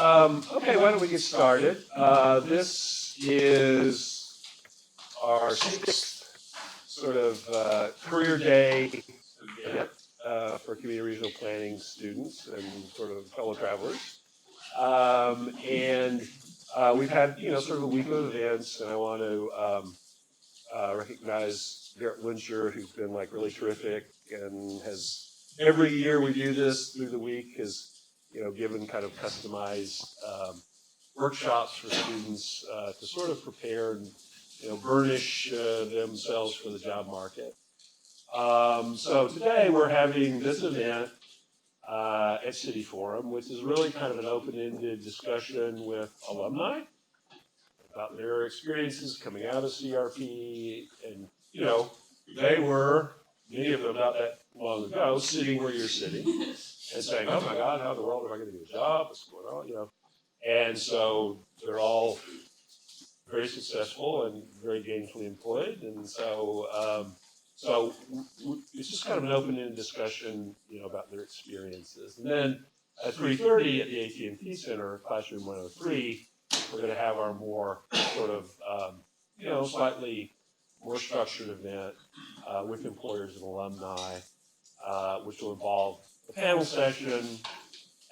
Okay, why don't we get started? This is our 6th sort of career day event for community regional planning students and sort of fellow travelers. We've had, sort of a week of events, and I want to recognize Garrett Winsher, who's been like really terrific and has, every year we do this through the week, has given kind of customized workshops for students to sort of prepare and burnish themselves for the job market. So today we're having this event at City Forum, which is really kind of an open-ended discussion with alumni about their experiences coming out of CRP, and they were, many of them not that long ago, sitting where you're sitting and saying, oh my God, how in the world am I going to get a job? What's going on? And so they're all very successful and very gainfully employed. And so, it's just kind of an open-ended discussion, about their experiences. And then at 3:30 at the AT&T Center, Classroom 103, we're going to have our more sort of, slightly more structured event with employers and alumni, which will involve a panel session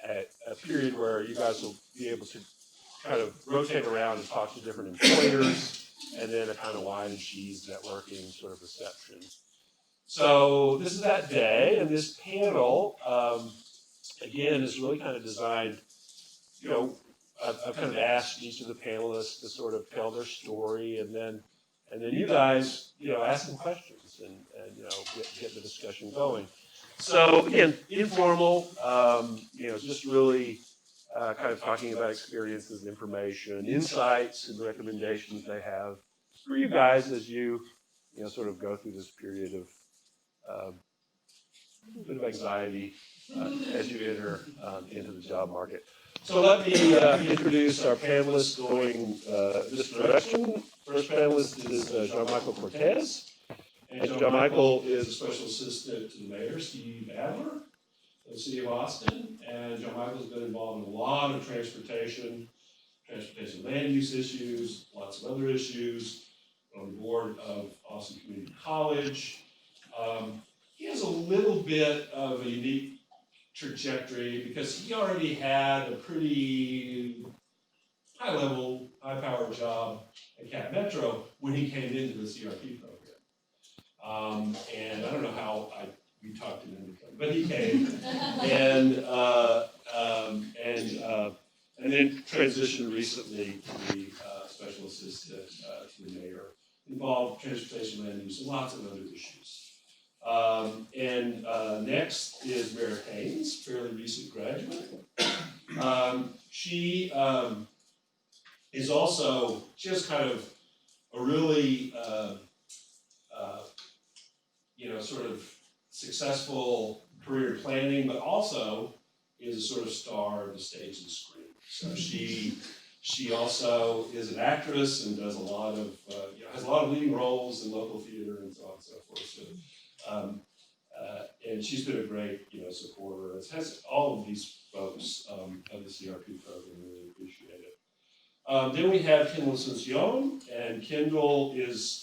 at a period where you guys will be able to kind of rotate around and talk to different employers, and then a kind of wine and cheese networking sort of reception. So this is that day, and this panel, again, is really kind of designed, I've kind of asked each of the panelists to sort of tell their story, and then you guys, ask them questions and get the discussion going. So again, informal, just really kind of talking about experiences and information, insights and recommendations they have for you guys as you, sort of go through this period of a little bit of anxiety as you enter into the job market. So let me introduce our panelists going this direction. First panelist is Jean-Michael Cortez. And Jean-Michael is a special assistant to the mayor, Steve Adler, of the city of Austin. And Jean-Michael's been involved in a lot of transportation land use issues, lots of other issues, on the board of Austin Community College. He has a little bit of a unique trajectory because he already had a pretty high-level, high-powered job at Cap Metro when he came into the CRP program. And I don't know how we talked him into coming, but he came, and then transitioned recently to the special assistant to the mayor, involved transportation, land use, and lots of other issues. Next is Marett Haynes, fairly recent graduate. She has kind of a really sort of successful career planning, but also is a sort of star of the stage and screen. So she also is an actress and does a lot of has a lot of leading roles in local theater and so on and so forth. So, and she's been a great supporter, as has all of these folks of the CRP program. Really appreciate it. Then we have Kendal Asuncion, and Kendal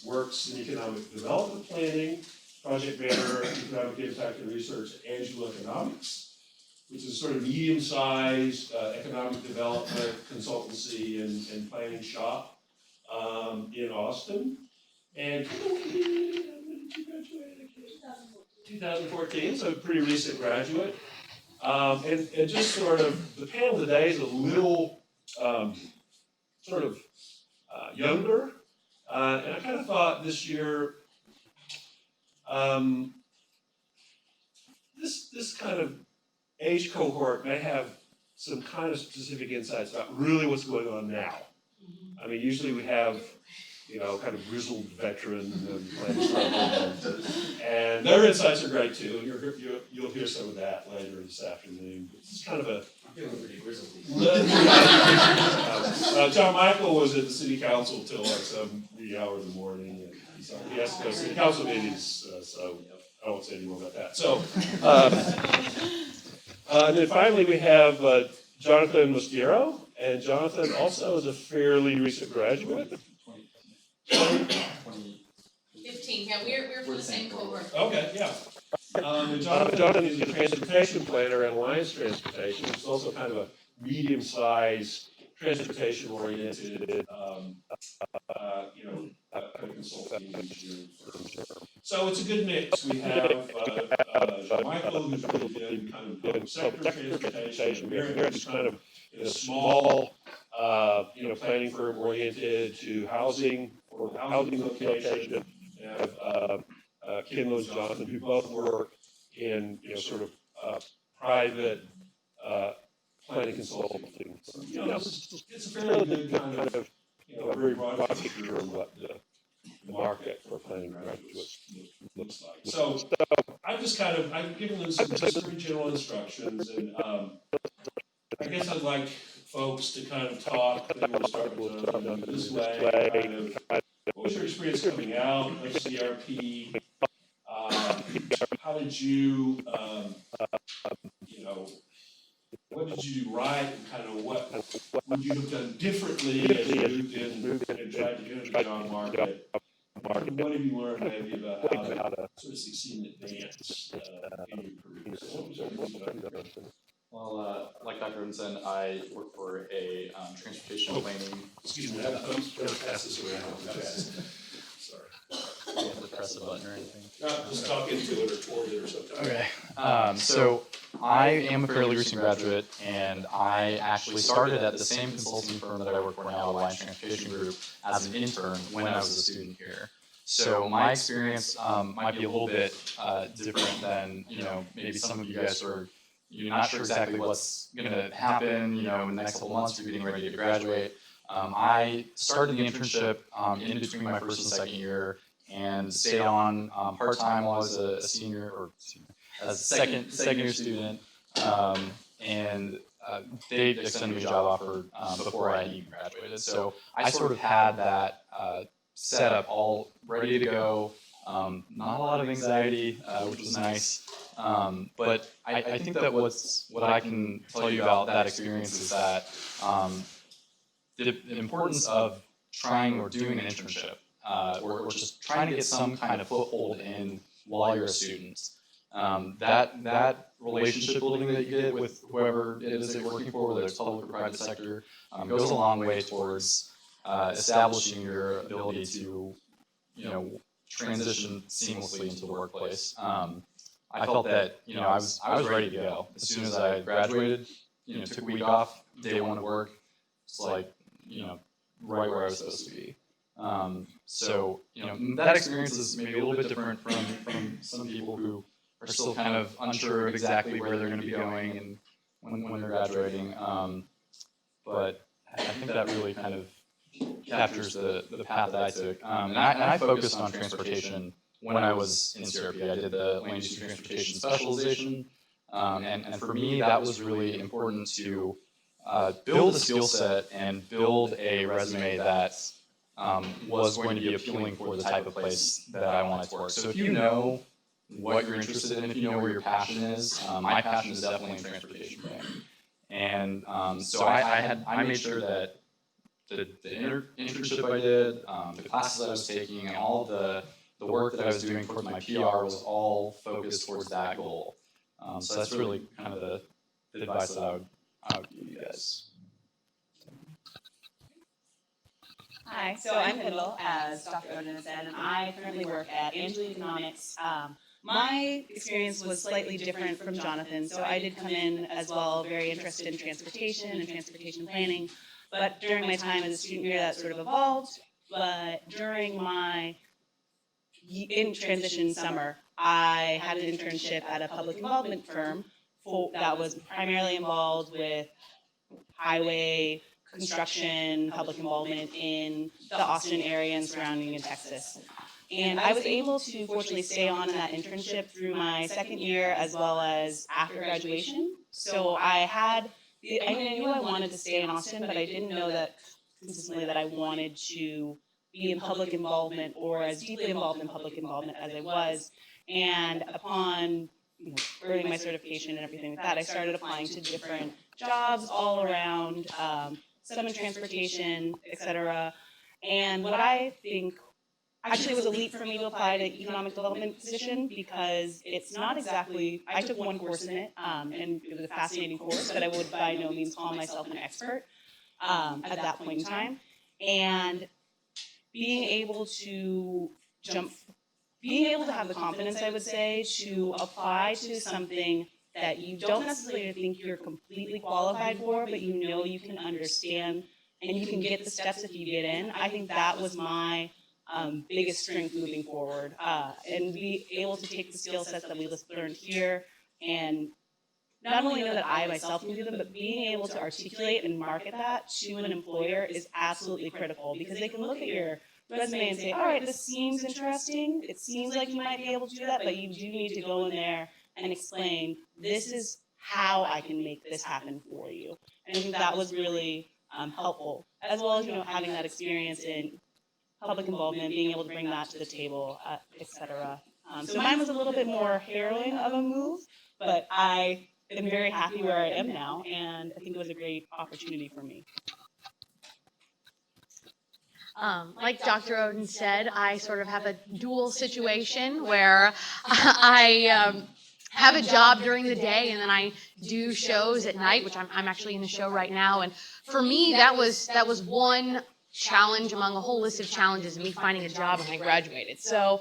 works in economic development planning, project manager, economic impact and research at AngelouEconomics, which is sort of medium-sized economic development consultancy and planning shop in Austin. And when did you graduate? 2014, so a pretty recent graduate. And just sort of, the panel today is a little sort of younger. And I kind of thought this year, this kind of age cohort may have some kind of specific insights about really what's going on now. I mean, usually we have, kind of grizzled veterans and their insights are great too. You'll hear some of that later this afternoon. It's kind of I'm feeling pretty grizzled. John Michael was at the city council till like some 3 hours in the morning, and he has to go to city council meetings, so I won't say any more about that. So, and then finally we have Jonathan Mosteiro, and Jonathan also is a fairly recent graduate. 15, yeah, we're from the same cohort. Okay, yeah. And Jonathan is a transportation planner at Alliance Transportation, which is also kind of a medium-sized transportation-oriented, consulting engineering firm. So it's a good mix. We have Michael, who's really been kind of public sector transportation. Marett, who's kind of in a small, planning firm oriented to housing or housing location. We have Kendal and Jonathan, who both work in sort of private planning consulting. It's a fairly good kind of very broad picture of what the market for planning graduates looks like. So I've given them some pretty general instructions, and I guess I'd like folks to kind of talk. Maybe we'll start with Jonathan this way. Kind of, what was your experience coming out of CRP? How did you, what did you do right, and kind of what would you have done differently as you moved in and tried to get into the job market? What have you learned maybe about how to sort of succeed and advance in your career? So what was your Well, like Dr. Robinson, I work for a transportation planning. Excuse me, I have to pass this around. Sorry. You have to press a button or anything. Not just talk into it or toward it or something. Okay. So I am a fairly recent graduate, and I actually started at the same consulting firm that I work for now, Alliance Transportation Group, as an intern when I was a student here. So my experience might be a little bit different than maybe some of you guys are. You're not sure exactly what's going to happen, in the next couple months. You're getting ready to graduate. I started the internship in between my first and second year, and stayed on part-time while I was a senior, or as a second year student, and they extended me a job offer before I even graduated. So I sort of had that set up all ready to go. Not a lot of anxiety, which was nice. But I think that what I can tell you about that experience is that the importance of trying or doing an internship, or just trying to get some kind of foothold in while you're a student. That relationship building that you get with whoever it is that you're working for, whether it's public or private sector, goes a long way towards establishing your ability to, transition seamlessly into the workplace. I felt that I was ready to go as soon as I graduated. Took a week off, day one of work. It's like right where I was supposed to be. So that experience is maybe a little bit different from some people who are still kind of unsure of exactly where they're going to be going and when they're graduating. But I think that really kind of captures the path that I took. And I focused on transportation when I was in CRP. I did the land use and transportation specialization. And for me, that was really important to build a skill set and build a resume that was going to be appealing for the type of place that I wanted to work. So if you know what you're interested in, if you know where your passion is, my passion is definitely in transportation planning. And so I made sure that the internship I did, the classes I was taking, and all the work that I was doing towards my PR was all focused towards that goal. So that's really kind of the advice that I would give you guys. Hi, so I'm Kendal, as Dr. Oden said, and I currently work at AngelouEconomics. My experience was slightly different from Jonathan, so I did come in as well very interested in transportation and transportation planning, but during my time as a student here that sort of evolved. But during my in transition summer, I had an internship at a public involvement firm that was primarily involved with highway construction, public involvement in the Austin area and surrounding in Texas. And I was able to fortunately stay on in that internship through my second year as well as after graduation. So I knew I wanted to stay in Austin, but I didn't know that consistently that I wanted to be in public involvement or as deeply involved in public involvement as I was. And upon earning my certification and everything like that, I started applying to different jobs all around, some in transportation, etc. And what I think actually was a leap for me to apply to economic development position, because it's not exactly, I took one course in it, and it was a fascinating course, but I would by no means call myself an expert at that point in time. And being able to have the confidence, I would say, to apply to something that you don't necessarily think you're completely qualified for, but you know you can understand and you can get the steps if you get in. I think that was my biggest strength moving forward, and be able to take the skill sets that we learned here and not only know that I myself can do them, but being able to articulate and market that to an employer is absolutely critical, because they can look at your resume and say, all right, this seems interesting. It seems like you might be able to do that, but you do need to go in there and explain, this is how I can make this happen for you. And I think that was really helpful, as well as, having that experience in public involvement, being able to bring that to the table, etc. So mine was a little bit more harrowing of a move, but I am very happy where I am now, and I think it was a great opportunity for me. Like Dr. Oden said, I sort of have a dual situation where I have a job during the day and then I do shows at night, which I'm actually in the show right now. And for me, that was one challenge among a whole list of challenges of me finding a job when I graduated. So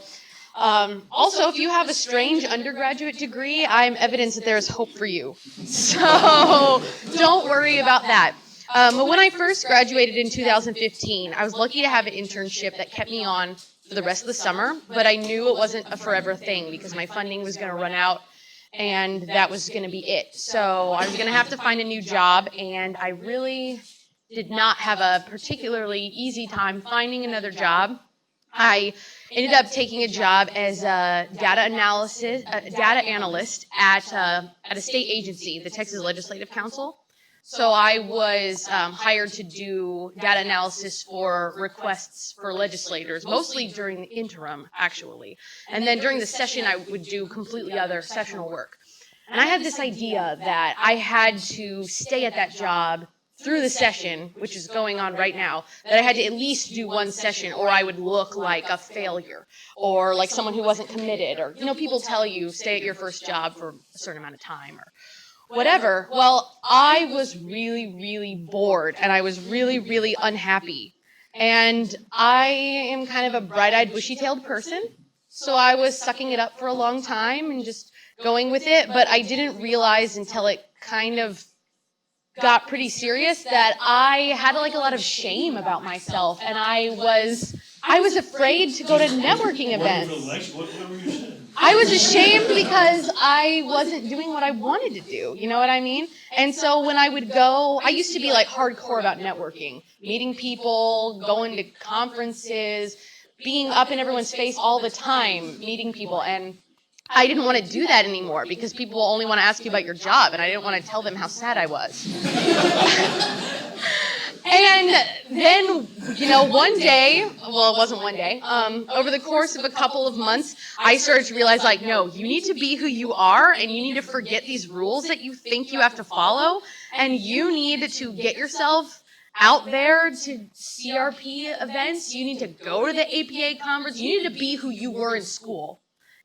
also, if you have a strange undergraduate degree, I'm evidence that there is hope for you. So don't worry about that. But when I first graduated in 2015, I was lucky to have an internship that kept me on for the rest of the summer, but I knew it wasn't a forever thing because my funding was going to run out and that was going to be it. So I was going to have to find a new job, and I really did not have a particularly easy time finding another job. I ended up taking a job as a data analyst at a state agency, the Texas Legislative Council. So I was hired to do data analysis for requests for legislators, mostly during the interim, actually. And then during the session, I would do completely other sessional work. And I had this idea that I had to stay at that job through the session, which is going on right now, that I had to at least do one session or I would look like a failure or like someone who wasn't committed, or, people tell you stay at your first job for a certain amount of time or whatever. Well, I was really, really bored and I was really, really unhappy. And I am kind of a bright-eyed, bushy-tailed person. So I was sucking it up for a long time and just going with it. But I didn't realize until it kind of got pretty serious that I had like a lot of shame about myself, and I was afraid to go to networking events. I was ashamed because I wasn't doing what I wanted to do, you know what I mean? And so when I would go, I used to be like hardcore about networking, meeting people, going to conferences, being up in everyone's face all the time, meeting people, and I didn't want to do that anymore because people only want to ask you about your job, and I didn't want to tell them how sad I was. And then, one day, well, it wasn't one day, over the course of a couple of months, I started to realize, no, you need to be who you are, and you need to forget these rules that you think you have to follow, and you need to get yourself out there to CRP events, you need to go to the APA conference, you need to be who you were in school.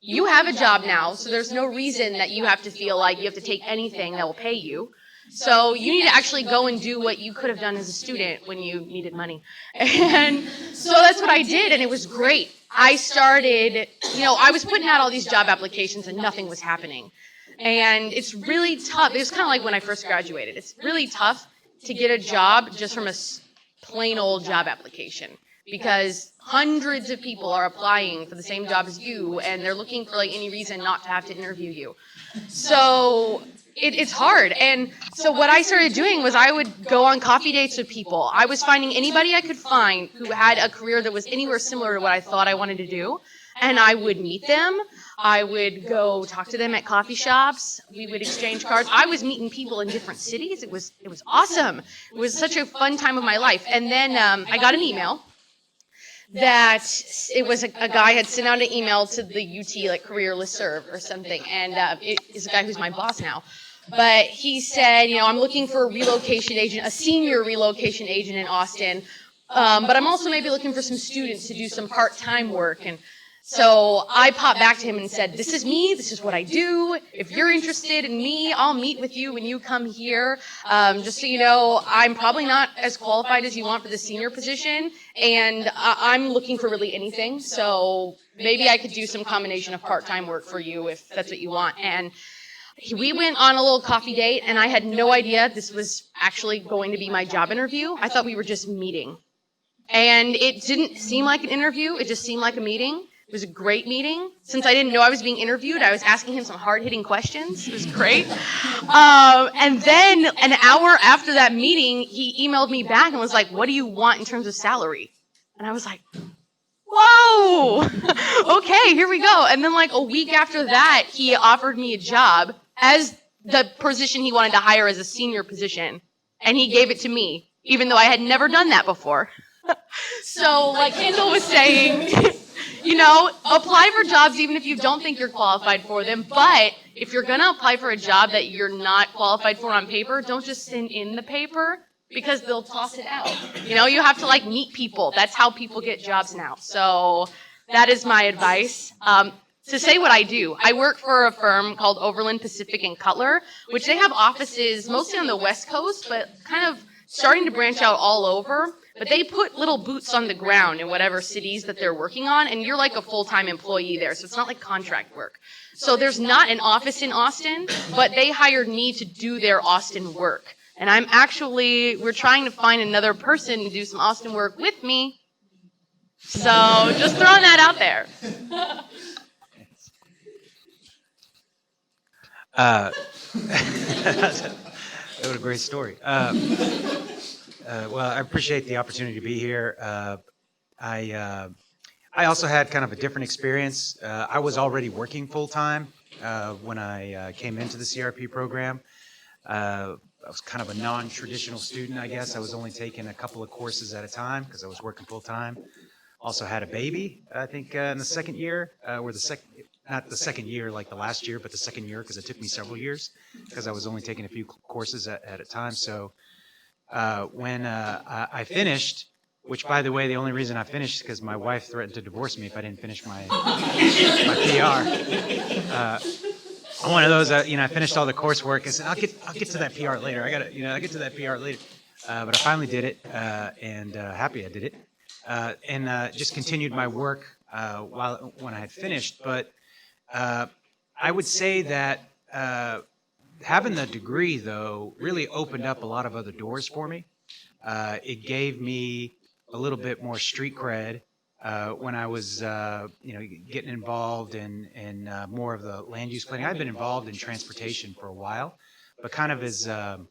You have a job now, so there's no reason that you have to feel like you have to take anything that will pay you. So you need to actually go and do what you could have done as a student when you needed money. And so that's what I did, and it was great. I started, I was putting out all these job applications and nothing was happening. And it's really tough. It was kind of like when I first graduated. It's really tough to get a job just from a plain old job application, because hundreds of people are applying for the same job as you, and they're looking for any reason not to have to interview you. So it's hard. And so what I started doing was I would go on coffee dates with people. I was finding anybody I could find who had a career that was anywhere similar to what I thought I wanted to do, and I would meet them. I would go talk to them at coffee shops. We would exchange cards. I was meeting people in different cities. It was awesome. It was such a fun time of my life. And then I got an email that it was a guy had sent out an email to the UT like career listserv or something, and it is a guy who's my boss now. But he said, I'm looking for a relocation agent, a senior relocation agent in Austin. But I'm also maybe looking for some students to do some part-time work. And so I popped back to him and said, this is me, this is what I do. If you're interested in me, I'll meet with you when you come here. Just so you know, I'm probably not as qualified as you want for the senior position, and I'm looking for really anything. So maybe I could do some combination of part-time work for you if that's what you want. And we went on a little coffee date, and I had no idea this was actually going to be my job interview. I thought we were just meeting. And it didn't seem like an interview, it just seemed like a meeting. It was a great meeting. Since I didn't know I was being interviewed, I was asking him some hard-hitting questions. It was great. And then an hour after that meeting, he emailed me back and was like, what do you want in terms of salary? And I was like, whoa, okay, here we go. And then like a week after that, he offered me a job as the position he wanted to hire as a senior position. And he gave it to me, even though I had never done that before. So like Kendal was saying, apply for jobs even if you don't think you're qualified for them. But if you're going to apply for a job that you're not qualified for on paper, don't just send in the paper because they'll toss it out. You have to like meet people. That's how people get jobs now. So that is my advice. To say what I do, I work for a firm called Overland, Pacific, and Cutler, which they have offices mostly on the West Coast, but kind of starting to branch out all over. But they put little boots on the ground in whatever cities that they're working on, and you're like a full-time employee there, so it's not like contract work. So there's not an office in Austin, but they hired me to do their Austin work. And we're trying to find another person to do some Austin work with me. So just throwing that out there. What a great story. Well, I appreciate the opportunity to be here. I also had kind of a different experience. I was already working full-time when I came into the CRP program. I was kind of a non-traditional student, I guess. I was only taking a couple of courses at a time because I was working full-time. Also had a baby, I think, in the second year, not the second year like the last year, but the second year because it took me several years because I was only taking a few courses at a time. So when I finished, which, by the way, the only reason I finished is because my wife threatened to divorce me if I didn't finish my PR. I'm one of those, I finished all the coursework. I said, I'll get to that PR later. I'll get to that PR later. But I finally did it, and happy I did it. And just continued my work when I had finished. But I would say that having the degree, though, really opened up a lot of other doors for me. It gave me a little bit more street cred when I was, getting involved in more of the land use planning. I've been involved in transportation for a while, but kind of as I'm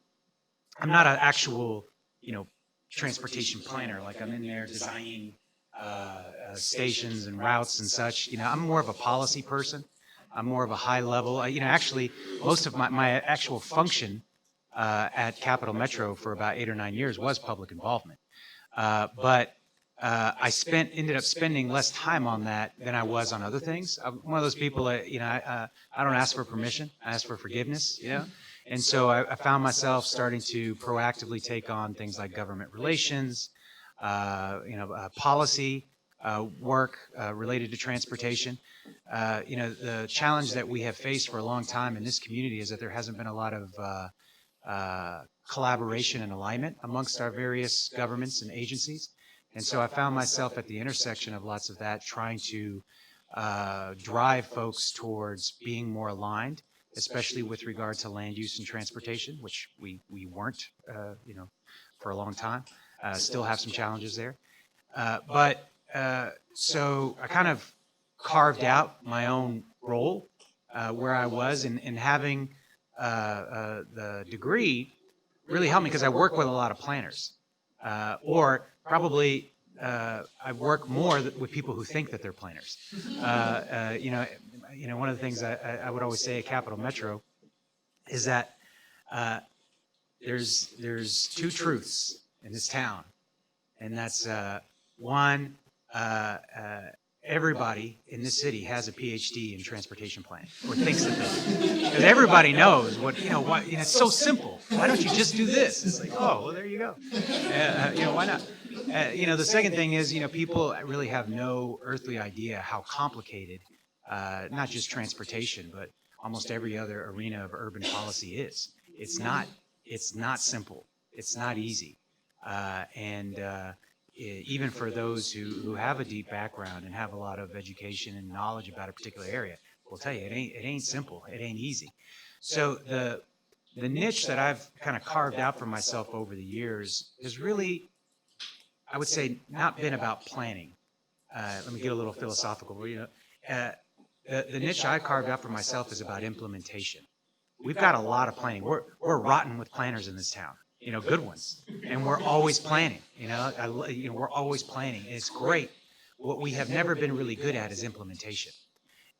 not an actual, transportation planner. Like I'm in there designing stations and routes and such. I'm more of a policy person. I'm more of a high level. Actually, most of my actual function at Capital Metro for about 8 or 9 years was public involvement. But I ended up spending less time on that than I was on other things. I'm one of those people that, I don't ask for permission. I ask for forgiveness, And so I found myself starting to proactively take on things like government relations, policy work related to transportation. The challenge that we have faced for a long time in this community is that there hasn't been a lot of collaboration and alignment amongst our various governments and agencies. And so I found myself at the intersection of lots of that, trying to drive folks towards being more aligned, especially with regard to land use and transportation, which we weren't, for a long time. Still have some challenges there. So I kind of carved out my own role where I was, and having the degree really helped me because I work with a lot of planners, or probably I work more with people who think that they're planners. One of the things I would always say at Capital Metro is that there's two truths in this town, and that's one, everybody in this city has a PhD in transportation planning, or thinks that they do. Because everybody knows it's so simple. Why don't you just do this? It's like, oh, well, there you go. Why not? The second thing is, people really have no earthly idea how complicated, not just transportation, but almost every other arena of urban policy is. It's not simple. It's not easy. Even for those who have a deep background and have a lot of education and knowledge about a particular area, will tell you it ain't simple. It ain't easy. So the niche that I've kind of carved out for myself over the years has really, I would say, not been about planning. Let me get a little philosophical. The niche I carved out for myself is about implementation. We've got a lot of planning. We're rotten with planners in this town. Good ones, and we're always planning. We're always planning, and it's great. What we have never been really good at is implementation,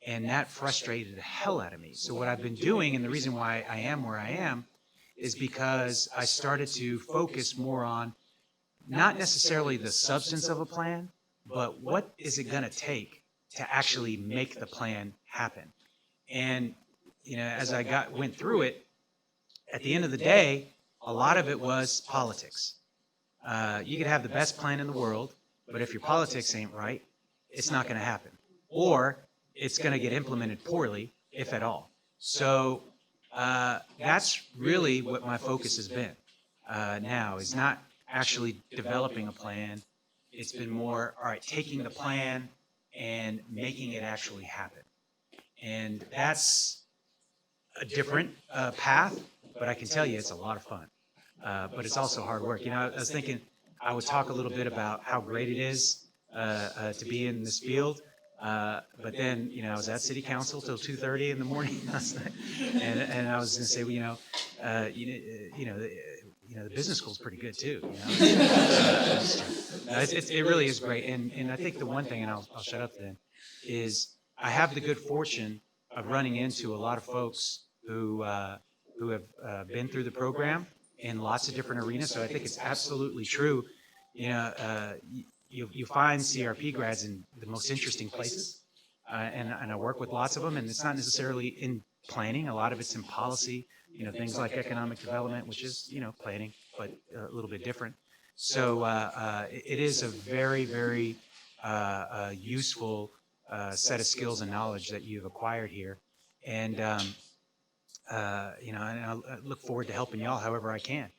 and that frustrated the hell out of me. So what I've been doing, and the reason why I am where I am, is because I started to focus more on not necessarily the substance of a plan, but what is it going to take to actually make the plan happen. And as I went through it, at the end of the day, a lot of it was politics. You could have the best plan in the world, but if your politics ain't right, it's not going to happen. Or it's going to get implemented poorly, if at all. So that's really what my focus has been now, is not actually developing a plan. It's been more, all right, taking the plan and making it actually happen. And that's a different path, but I can tell you it's a lot of fun. But it's also hard work. I was thinking I would talk a little bit about how great it is to be in this field. But then, I was at City Council till 2:30 in the morning last night, and I was going to say, the business school's pretty good too. It really is great. And I think the one thing, and I'll shut up then, is I have the good fortune of running into a lot of folks who have been through the program in lots of different arenas. So I think it's absolutely true. You find CRP grads in the most interesting places, and I work with lots of them. And it's not necessarily in planning. A lot of it's in policy. Things like economic development, which is planning, but a little bit different. So it is a very, very useful set of skills and knowledge that you've acquired here, and and I look forward to helping y'all however I can.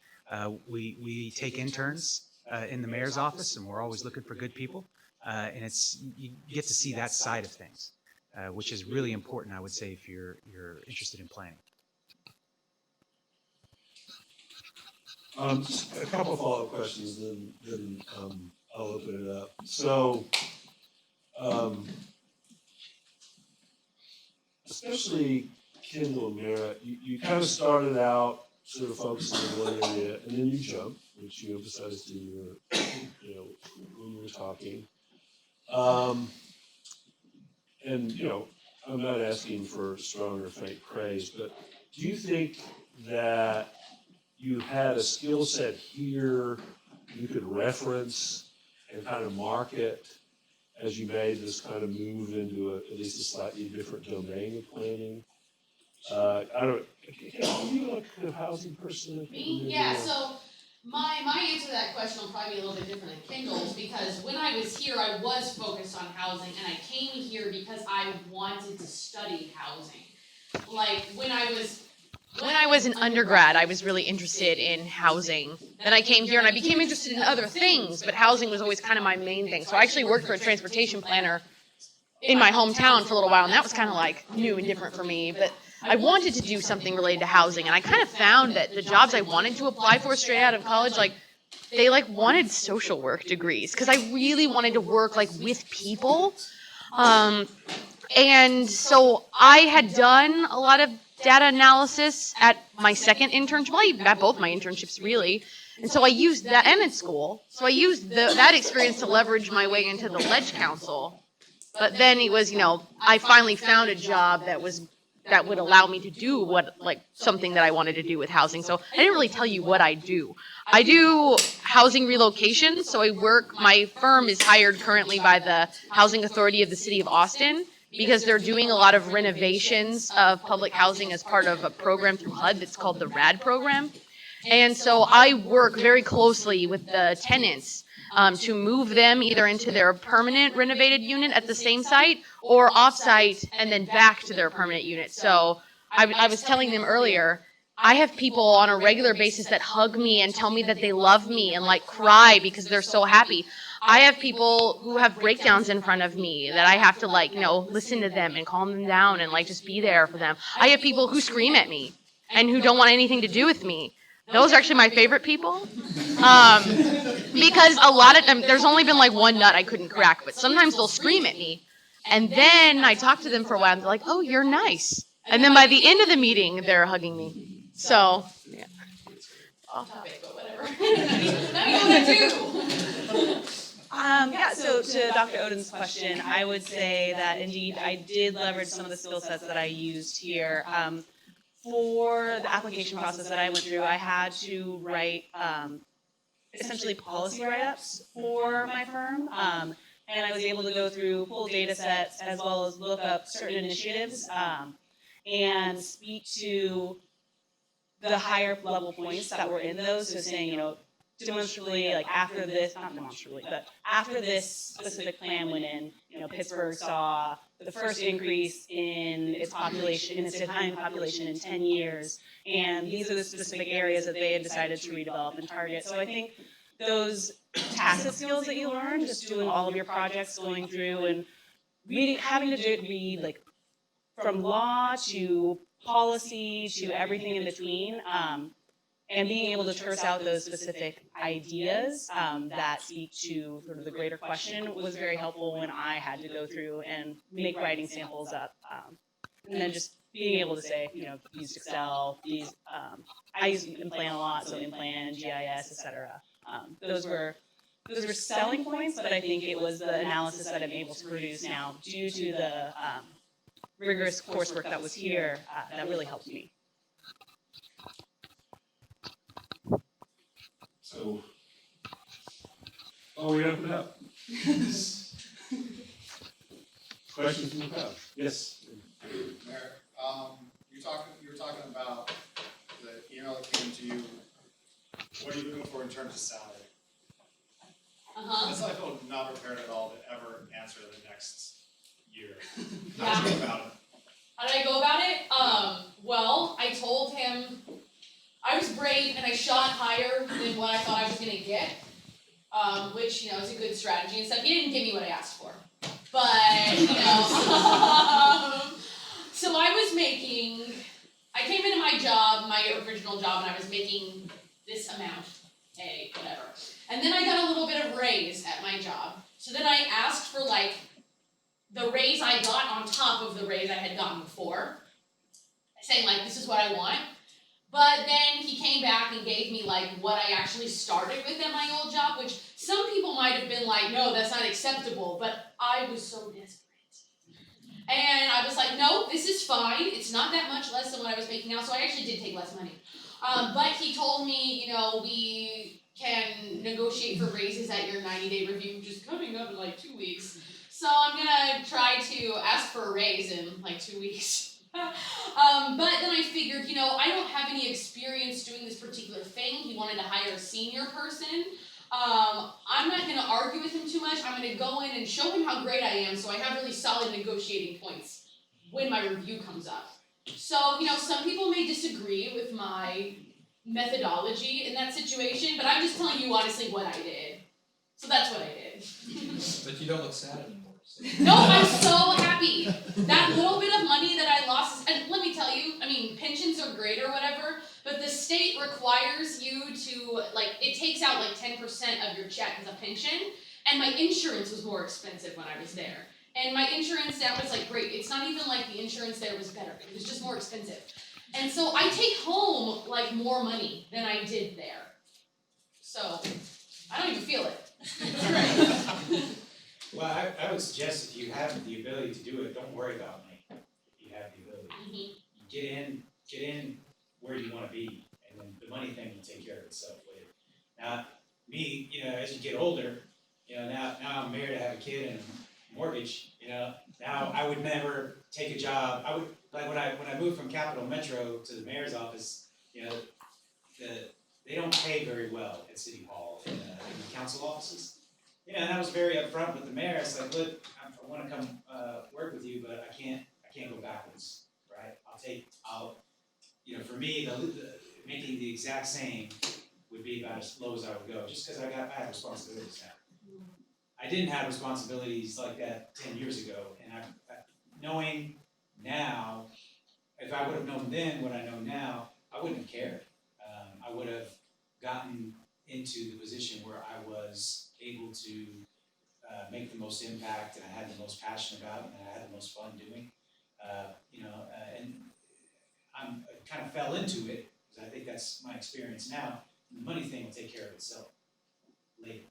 We take interns in the mayor's office, and we're always looking for good people, and you get to see that side of things, which is really important, I would say, if you're interested in planning. Just a couple follow-up questions, then I'll open it up. So, especially Kendal and Marett, you kind of started out sort of focusing on one area, and then you jumped, which you emphasized in your, when you were talking. And I'm not asking for strong or faint praise, but do you think that you had a skill set here you could reference and kind of market as you made this kind of move into at least a slightly different domain of planning? Are you like a housing person? Me? Yeah, so my answer to that question will probably be a little bit different than Kendall's, because when I was here, I was focused on housing, and I came here because I wanted to study housing. Like, when I was an undergrad, I was really interested in housing. Then I came here and I became interested in other things, but housing was always kind of my main thing. So I actually worked for a transportation planner in my hometown for a little while, and that was kind of like new and different for me. But I wanted to do something related to housing, and I kind of found that the jobs I wanted to apply for straight out of college, they wanted social work degrees, because I really wanted to work with people. And so I had done a lot of data analysis at my second internship, well, at both my internships really. And so I used that, and in school, so I used that experience to leverage my way into the Ledge Council. But then it was, I finally found a job that was that would allow me to do what, like, something that I wanted to do with housing. So I didn't really tell you what I do. I do housing relocation. So my firm is hired currently by the Housing Authority of the City of Austin, because they're doing a lot of renovations of public housing as part of a program through HUD that's called the RAD program. And so I work very closely with the tenants to move them either into their permanent renovated unit at the same site or off-site and then back to their permanent unit. So I was telling them earlier, I have people on a regular basis that hug me and tell me that they love me and like cry because they're so happy. I have people who have breakdowns in front of me that I have to like, listen to them and calm them down and like just be there for them. I have people who scream at me and who don't want anything to do with me. Those are actually my favorite people. Because a lot of them, there's only been like one nut I couldn't crack, but sometimes they'll scream at me. And then I talk to them for a while and they're like, oh, you're nice. And then by the end of the meeting, they're hugging me. So, yeah. Off topic, but whatever. Now you know what I do. So to Dr. Oden's question, I would say that indeed I did leverage some of the skill sets that I used here. For the application process that I went through, I had to write essentially policy write-ups for my firm. And I was able to go through full data sets as well as look up certain initiatives and speak to the higher level points that were in those. So saying, demonstrably, like after this, not demonstrably, but after this specific plan went in, Pittsburgh saw the first increase in its population, in its Italian population in 10 years. And these are the specific areas that they had decided to redevelop and target. So I think those tacit skills that you learn, just doing all of your projects, going through and reading, having to read like from law to policy to everything in between, and being able to terse out those specific ideas that speak to sort of the greater question was very helpful when I had to go through and make writing samples up. And then just being able to say, use Excel, I use Implan a lot, so Implan, GIS, etc. Those were selling points, but I think it was the analysis that I'm able to produce now due to the rigorous coursework that was here that really helped me. So, we open it up. Questions from the crowd? Yes. Marett, you were talking about the email that came to you. What are you looking for in terms of salary? That's why I feel not prepared at all to ever answer the next year. How did you go about it? How did I go about it? Well, I told him I was brave and I shot higher than what I thought I was going to get, which, is a good strategy and stuff. He didn't give me what I asked for. But, so I came into my job, my original job, and I was making this amount, whatever. And then I got a little bit of raise at my job. So then I asked for, the raise I got on top of the raise I had gotten before, saying, this is what I want. But then he came back and gave me, what I actually started with at my old job, which some people might have been like, no, that's not acceptable, but I was so desperate. And I was like, no, this is fine. It's not that much less than what I was making now, so I actually did take less money. But he told me, we can negotiate for raises at your 90-day review, which is coming up in 2 weeks. So I'm gonna try to ask for a raise in 2 weeks. But then I figured, I don't have any experience doing this particular thing. He wanted to hire a senior person. I'm not going to argue with him too much. I'm going to go in and show him how great I am so I have really solid negotiating points when my review comes up. So, some people may disagree with my methodology in that situation, but I'm just telling you honestly what I did. So that's what I did. But you don't look sad anymore. So. No, I'm so happy. That little bit of money that I lost, and let me tell you, pensions are great or whatever, but the state requires you to, it takes out 10% of your check as a pension, and my insurance was more expensive when I was there. And my insurance now was great. It's not even the insurance there was better. It was just more expensive. And so I take home, more money than I did there. So, I don't even feel it. It's great. Well, I would suggest if you have the ability to do it, don't worry about money. If you have the ability. get in where you want to be, and then the money thing will take care of itself later. Now, me, as you get older, now I'm married, I have a kid and a mortgage, now I would never take a job. I would, like when I moved from Capital Metro to the mayor's office, they don't pay very well at City Hall in the council offices. And I was very upfront with the mayor. It's like, look, I want to come work with you, but I can't go backwards, right? For me, making the exact same would be about as low as I would go, just because I have responsibilities now. I didn't have responsibilities like that 10 years ago, and knowing now, if I would have known then what I know now, I wouldn't have cared. I would have gotten into the position where I was able to make the most impact, and I had the most passion about, and I had the most fun doing. And I kind of fell into it, because I think that's my experience now. The money thing will take care of itself later.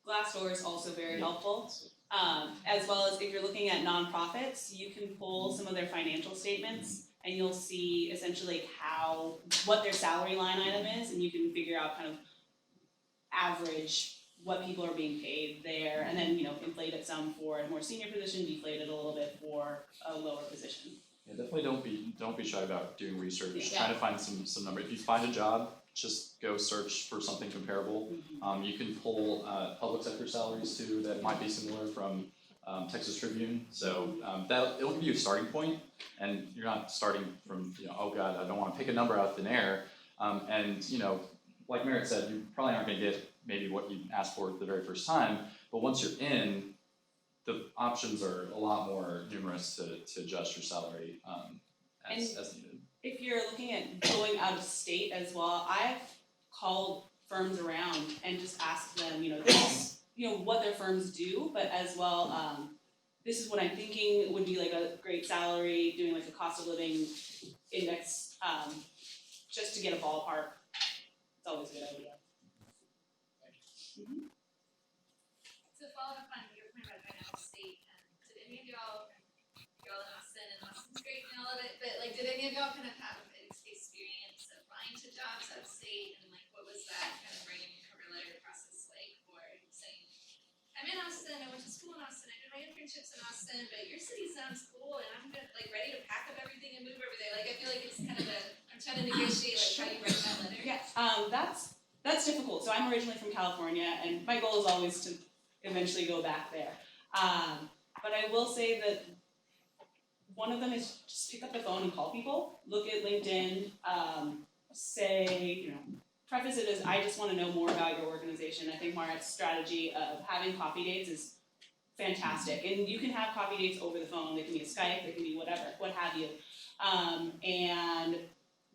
Glassdoor is also very helpful, as well as if you're looking at nonprofits, you can pull some of their financial statements, and you'll see essentially what their salary line item is, and you can figure out kind of average what people are being paid there, and then inflate it some for a more senior position, deflate it a little bit for a lower position. Yeah, definitely don't be shy about doing research. Yeah. Try to find some number. If you find a job, just go search for something comparable. You can pull public sector salaries too that might be similar from Texas Tribune. So it'll give you a starting point, and you're not starting from oh god, I don't want to pick a number out of thin air. And like Marett said, you probably aren't going to get maybe what you asked for the very first time. But once you're in, the options are a lot more numerous to adjust your salary as needed. If you're looking at going out of state as well, I've called firms around and just asked them, what their firms do, but as well, this is what I'm thinking would be like a great salary, doing like a cost of living index, just to get a ballpark. It's always a good idea. So following up on your point about going out of state, did any of y'all in Austin, and Austin's great and all of it, but like, did any of y'all kind of have experience applying to jobs out of state, and like, what was that kind of writing a cover letter process like for saying, I'm in Austin, I went to school in Austin, I did my internships in Austin, but your city sounds cool, and I'm good, like ready to pack up everything and move over there. Like, I feel like it's kind of I'm trying to negotiate like how you write that letter. Yeah, that's difficult. So I'm originally from California, and my goal is always to eventually go back there. But I will say that one of them is just pick up the phone and call people. Look at LinkedIn. Preface it as I just want to know more about your organization. I think Marett's strategy of having coffee dates is fantastic, and you can have coffee dates over the phone. They can be a Skype, they can be whatever, what have you, and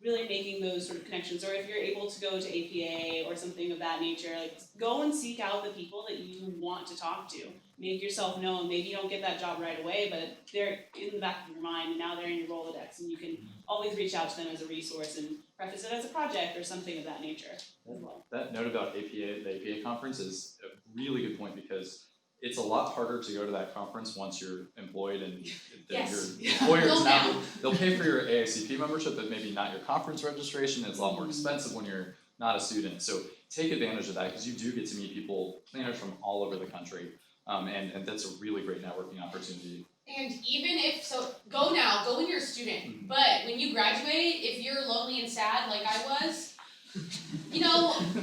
really making those sort of connections. Or if you're able to go to APA or something of that nature, like go and seek out the people that you want to talk to. Make yourself known. Maybe you don't get that job right away, but they're in the back of your mind, and now they're in your Rolodex, and you can always reach out to them as a resource and preface it as a project or something of that nature as well. That note about the APA conference is a really good point, because it's a lot harder to go to that conference once you're employed, and Yes. your employers now, they'll pay for your AICP membership, but maybe not your conference registration. It's a lot more expensive when you're not a student. So take advantage of that, because you do get to meet people, planners from all over the country, and that's a really great networking opportunity. And even if, go now, go when you're a student, but when you graduate, if you're lonely and sad like I was,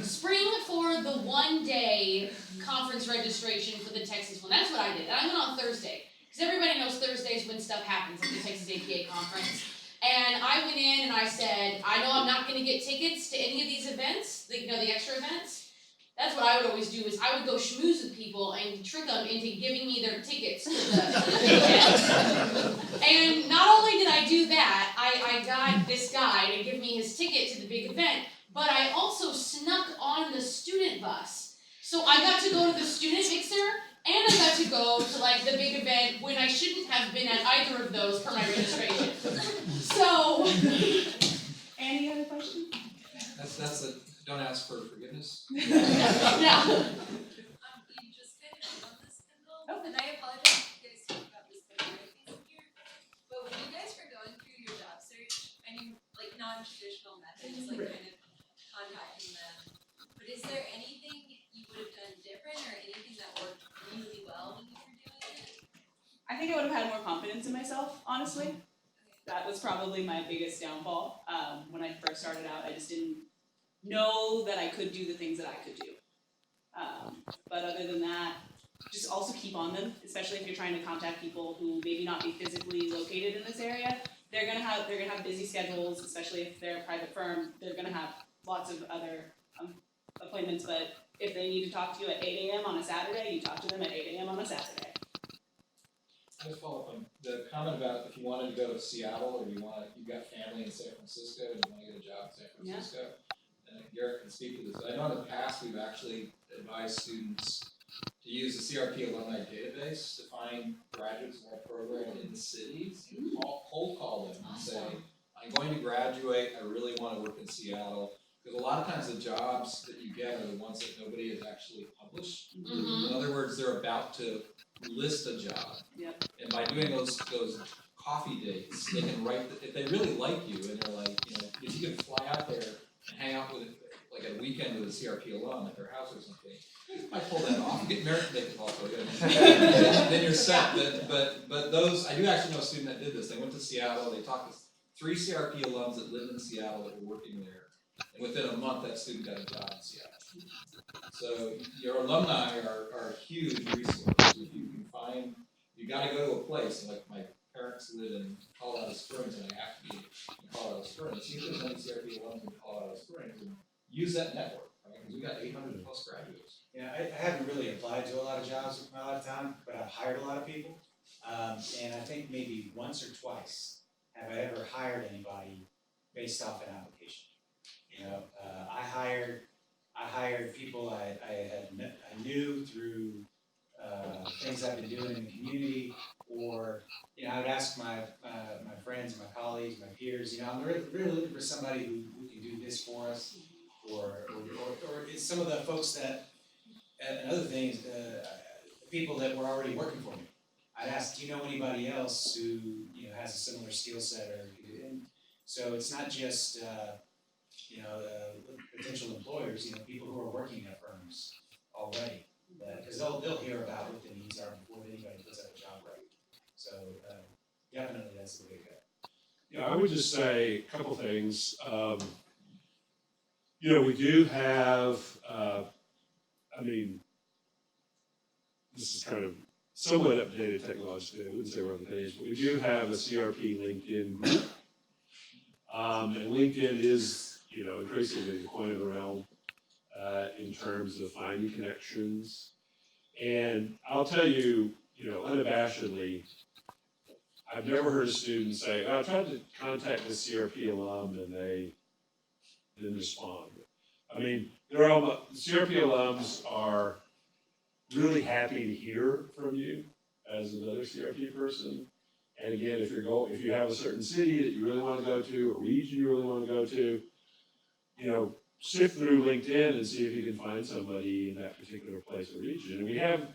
spring for the 1-day conference registration for the Texas one. That's what I did. And I went on Thursday, because everybody knows Thursdays when stuff happens at the Texas APA conference. And I went in and I said, I know I'm not going to get tickets to any of these events, the extra events. That's what I would always do, is I would go schmooze with people and trick them into giving me their tickets to the big event. And not only did I do that, I got this guy to give me his ticket to the big event, but I also snuck on the student bus. So I got to go to the student mixer, and I got to go to like the big event when I shouldn't have been at either of those for my registration. So, Any other questions? That's a, don't ask for forgiveness. yeah. You just kind of hit on this, Kendal, and I apologize if you guys talked about this before I came here, but when you guys were going applications, like kind of contacting them. But is there anything you would have done different or anything that worked really well when you were doing it? I think I would have had more confidence in myself, honestly. That was probably my biggest downfall. When I first started out, I just didn't know that I could do the things that I could do. But other than that, just also keep on them, especially if you're trying to contact people who maybe not be physically located in this area. They're gonna have busy schedules, especially if they're a private firm. They're gonna have lots of other appointments, but if they need to talk to you at 8 a.m. on a Saturday, you talk to them at 8 a.m. on a Saturday. I just follow up on the comment about if you wanted to go to Seattle or you've got family in San Francisco and you want to get a job in San Francisco. And I think Garrett can speak to this. I know in the past we've actually advised students to use the CRP alumni database to find graduates in our program in the cities and cold call them and say, I'm going to graduate, I really want to work in Seattle. Because a lot of times the jobs that you get are the ones that nobody has actually published. In other words, they're about to list a job. Yep. And by doing those coffee dates, they can write, if they really like you and they're like, if you can fly out there and hang out with, like a weekend with a CRP alum at their house or something, I pull that off. Get Marett to take it also. Then you're set. But those, I do actually know a student that did this. They went to Seattle. They talked to 3 CRP alums that lived in Seattle that were working there. And within a month, that student got a job in Seattle. So your alumni are a huge resource. If you can find, you got to go to a place. And like my parents live in Colorado Springs, and I have to be in Colorado Springs. See if there's any CRP alums in Colorado Springs, and use that network. Right? Because we got 800 plus graduates. Yeah, I haven't really applied to a lot of jobs in my lifetime, but I've hired a lot of people. And I think maybe once or twice have I ever hired anybody based off an application. I hired people I knew through things I've been doing in the community, or I would ask my friends, my colleagues, my peers. I'm really looking for somebody who can do this for us, or it's some of the folks that. And other things, people that were already working for me. I'd ask, do you know anybody else who has a similar skill set or and so it's not just potential employers, people who are working at firms already, because they'll hear about what the needs are before anybody puts out a job right. So definitely that's the big I would just say a couple things. We do have. This is kind of somewhat updated technology. I wouldn't say we're on the page, but we do have a CRP LinkedIn group. And LinkedIn is, increasingly the coin of the realm in terms of finding connections. And I'll tell you, unabashedly, I've never heard a student say, I tried to contact the CRP alum and they didn't respond. The CRP alums are really happy to hear from you as another CRP person. And again, if you have a certain city that you really want to go to, a region you really want to go to, sift through LinkedIn and see if you can find somebody in that particular place or region. And we have,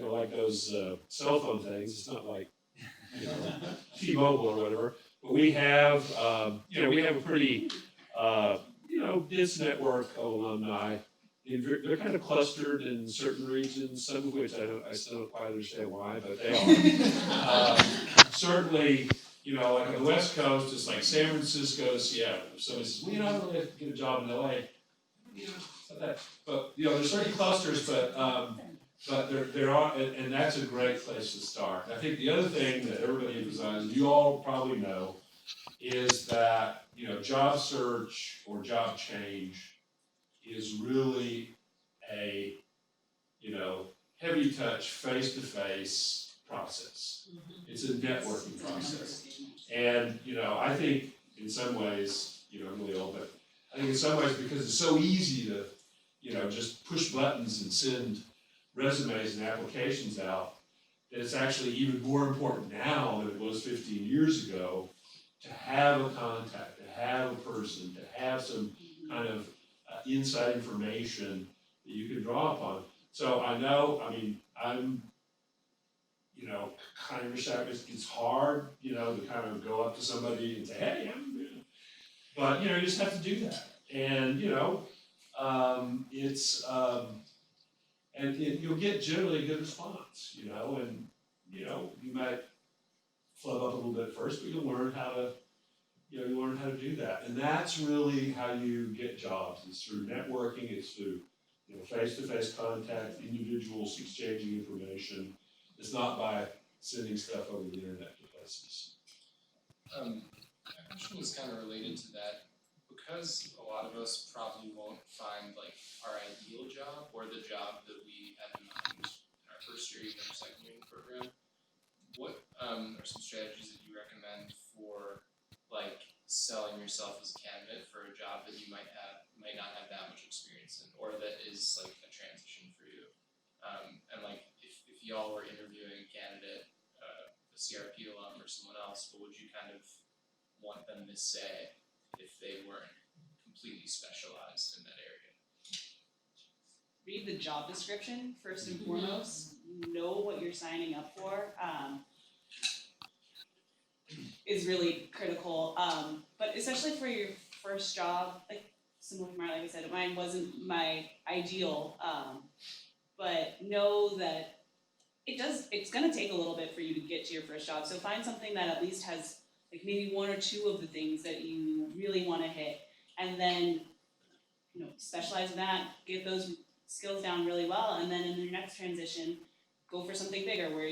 like those cell phone things. It's not like T-Mobile or whatever, but we have, we have a pretty, dense network of alumni. They're kind of clustered in certain regions, some of which I still don't quite understand why, but they are. Certainly, like on the West Coast, it's like San Francisco to Seattle. If somebody says, I don't really have to get a job in LA. It's not that. But, there's certain clusters, but there are, and that's a great place to start. I think the other thing that everybody emphasizes, you all probably know, is that, job search or job change is really a, heavy touch, face-to-face process. It's a networking process. And, I think in some ways, I'm really old, but I think in some ways because it's so easy to, just push buttons and send resumes and applications out, that it's actually even more important now than it was 15 years ago to have a contact, to have a person, to have some kind of inside information that you can draw upon. So I know, I'm, kind of it's hard, to kind of go up to somebody and say, hey, But, you just have to do that. And, you'll get generally a good response, and, you might flub up a little bit first, but you'll learn how to, do that. And that's really how you get jobs. It's through networking, it's through, face-to-face contact, individuals exchanging information. It's not by sending stuff over the internet to places. My question is kind of related to that, because a lot of us probably won't find our ideal job or the job that we had in mind in our first year, even our second year program. What are some strategies that you recommend for selling yourself as a candidate for a job that you might not have that much experience in, or that is a transition for you? And if y'all were interviewing a candidate, a CRP alum or someone else, what would you kind of want them to say if they weren't completely specialized in that area? Read the job description first and foremost. Know what you're signing up for. Is really critical. But especially for your first job, similar to Marett, like I said, mine wasn't my ideal. But know that it's gonna take a little bit for you to get to your first job. So find something that at least has maybe one or two of the things that you really want to hit, and then specialize in that, get those skills down really well, and then in your next transition, go for something bigger where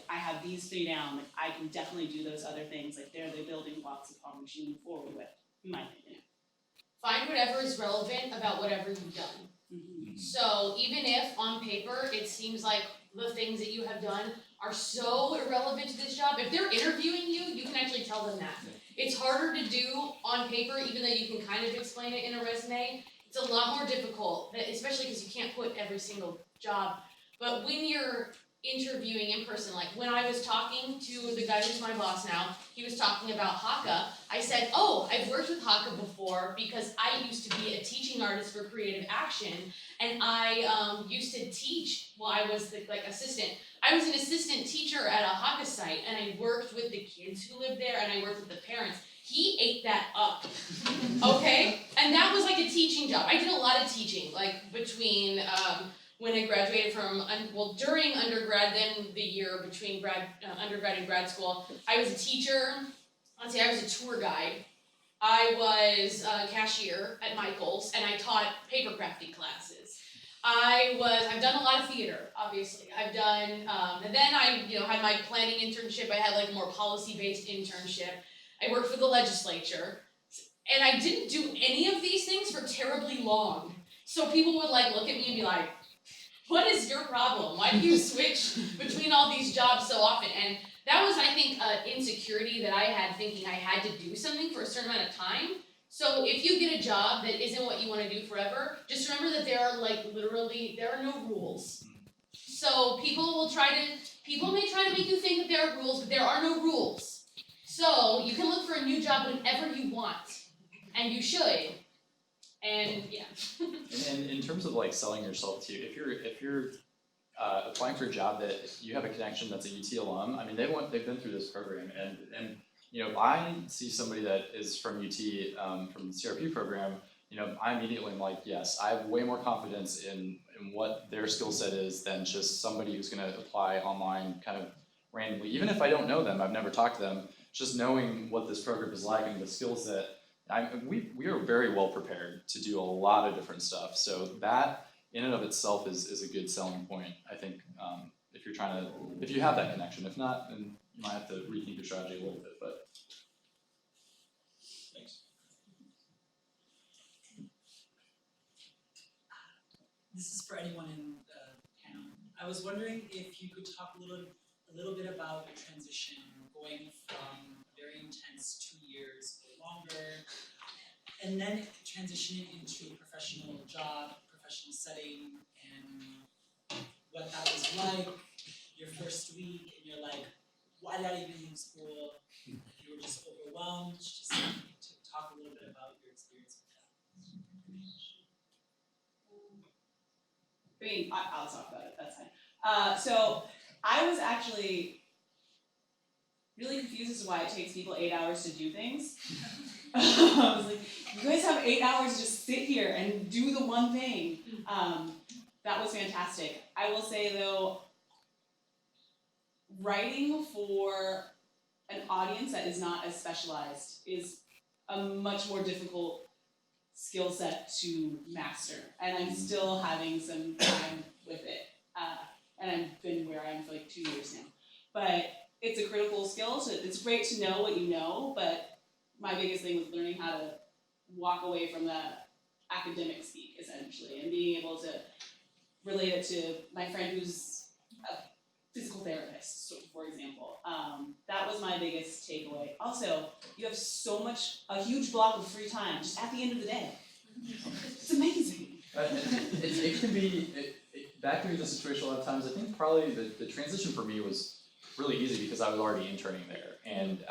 I have these three down, I can definitely do those other things, they're the building blocks upon which you move forward with, in my opinion. Find whatever is relevant about whatever you've done. Mm-hmm. So even if on paper it seems like the things that you have done are so irrelevant to this job, if they're interviewing you, you can actually tell them that. It's harder to do on paper, even though you can kind of explain it in a resume. It's a lot more difficult, especially because you can't put every single job. But when you're interviewing in person, when I was talking to the guy who's my boss now, he was talking about Haka. I said, oh, I've worked with Haka before because I used to be a teaching artist for creative action, and I used to teach while I was the assistant. I was an assistant teacher at a Haka site, and I worked with the kids who lived there, and I worked with the parents. He ate that up, okay? And that was a teaching job. I did a lot of teaching, between when I graduated from, during undergrad, then the year between undergrad and grad school, I was a teacher. I was a tour guide. I was a cashier at Michael's, and I taught paper crafting classes. I've done a lot of theater, obviously. I've done, and then I, had my planning internship. I had a more policy-based internship. I worked for the legislature, and I didn't do any of these things for terribly long. So people would look at me and be like, what is your problem? Why do you switch between all these jobs so often? And that was, I think, an insecurity that I had, thinking I had to do something for a certain amount of time. So if you get a job that isn't what you want to do forever, just remember that there are literally, there are no rules. So people may try to make you think that there are rules, but there are no rules. So you can look for a new job whenever you want, and you should. And yeah. And in terms of selling yourself too, if you're applying for a job that you have a connection that's a UT alum, they've been through this program, and if I see somebody that is from UT from the CRP program, I immediately am yes, I have way more confidence in what their skill set is than just somebody who's going to apply online kind of randomly. Even if I don't know them, I've never talked to them, just knowing what this program is like and the skill set. We are very well prepared to do a lot of different stuff. So that in and of itself is a good selling point, I think, if you have that connection. If not, then you might have to rethink your strategy a little bit, but. Thanks. This is for anyone in the panel. I was wondering if you could talk a little bit about your transition, going from very intense 2 years or longer, and then transitioning into a professional job, professional setting, and what that was like, your first week, and you're why did I even leave school? You were just overwhelmed. Just to talk a little bit about your experience with that. I'll talk about it, that's fine. So I was actually really confused as to why it takes people 8 hours to do things. I was like, you guys have 8 hours to just sit here and do the one thing. That was fantastic. I will say though, writing for an audience that is not as specialized is a much more difficult skill set to master, and I'm still having some time with it. And I've been where I am for like 2 years now. But it's a critical skill, so it's great to know what you know, but my biggest thing was learning how to walk away from the academic speak, essentially, and being able to relate it to my friend who's a physical therapist, so for example. That was my biggest takeaway. Also, you have a huge block of free time just at the end of the day. It's amazing. It can be, that can be the situation a lot of times. I think probably the transition for me was really easy because I was already interning there. And